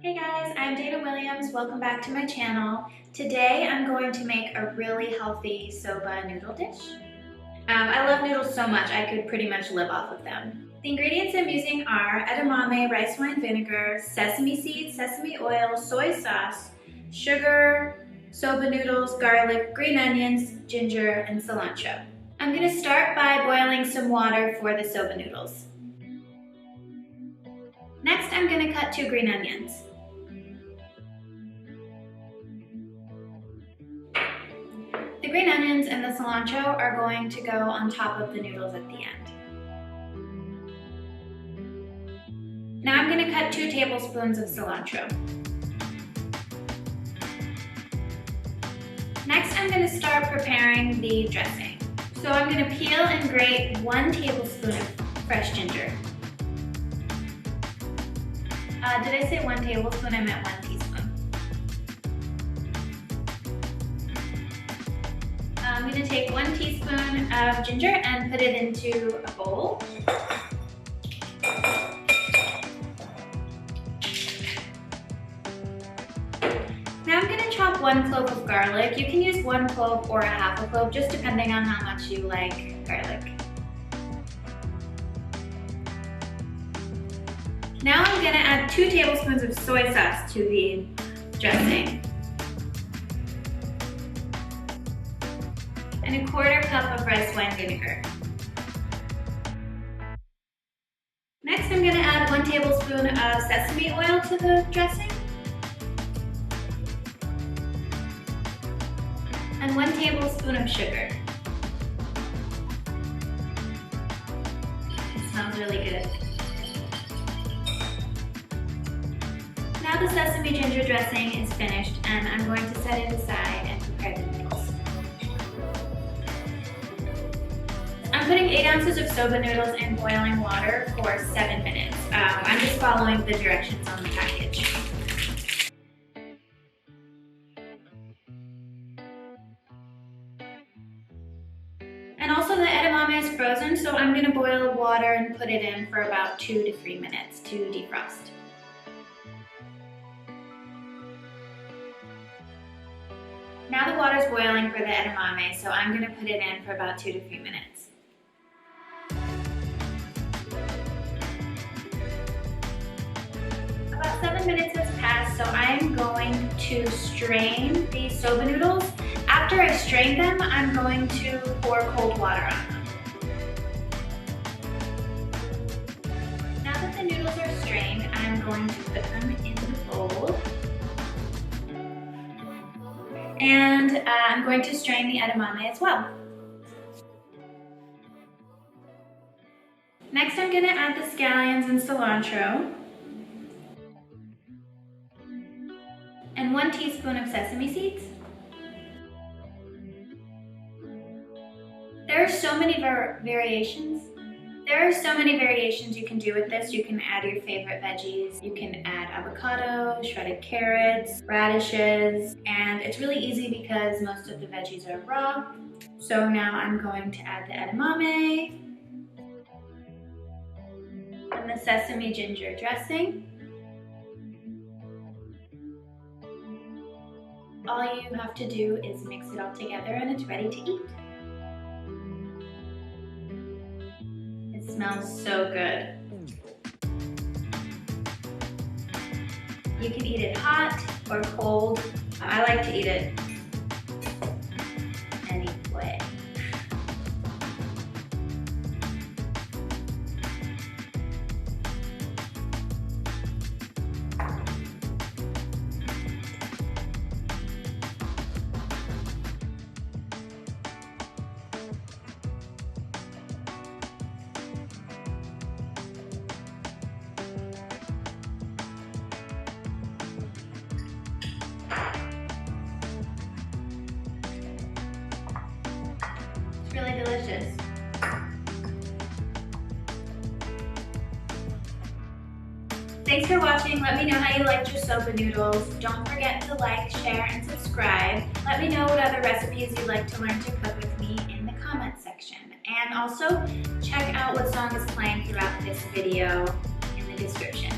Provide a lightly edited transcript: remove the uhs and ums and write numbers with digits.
Hey guys, I'm Dana Williams. Welcome back to my channel. Today I'm going to make a really healthy soba noodle dish. I love noodles so much I could pretty much live off of them. The ingredients I'm using are edamame, rice wine vinegar, sesame seeds, sesame oil, soy sauce, sugar, soba noodles, garlic, green onions, ginger, and cilantro. I'm going to start by boiling some water for the soba noodles. Next, I'm going to cut 2 green onions. The green onions and the cilantro are going to go on top of the noodles at the end. Now I'm going to cut 2 tablespoons of cilantro. Next, I'm going to start preparing the dressing. So I'm going to peel and grate 1 tablespoon of fresh ginger. Did I say 1 tablespoon? I meant 1 teaspoon. I'm going to take 1 teaspoon of ginger and put it into a bowl. Now I'm going to chop 1 clove of garlic. You can use 1 clove or a half a clove, just depending on how much you like garlic. Now I'm going to add 2 tablespoons of soy sauce to the dressing. And a 1/4 cup of rice wine vinegar. Next, I'm going to add 1 tablespoon of sesame oil to the dressing. And 1 tablespoon of sugar. It smells really good. Now the sesame ginger dressing is finished and I'm going to set it aside and prepare the noodles. I'm putting 8 ounces of soba noodles in boiling water for 7 minutes. I'm just following the directions on the package. And also the edamame is frozen, so I'm going to boil water and put it in for about 2 to 3 minutes to defrost. Now the water's boiling for the edamame, so I'm going to put it in for about 2 to 3 minutes. About 7 minutes has passed, so I'm going to strain the soba noodles. After I strain them, I'm going to pour cold water on them. Now that the noodles are strained, I'm going to put them in the bowl. And I'm going to strain the edamame as well. Next, I'm going to add the scallions and cilantro. And 1 teaspoon of sesame seeds. There are so many variations. There are so many variations you can do with this. You can add your favorite veggies. You can add avocado, shredded carrots, radishes, and it's really easy because most of the veggies are raw. So now I'm going to add the edamame and the sesame ginger dressing. All you have to do is mix it all together and it's ready to eat. It smells so good. You can eat it hot or cold. I like to eat it any way. Really delicious. Thanks for watching. Let me know how you liked your soba noodles. Don't forget to like, share, and subscribe. Let me know what other recipes you'd like to learn to cook with me in the comments section. And also, check out what song is playing throughout this video in the description.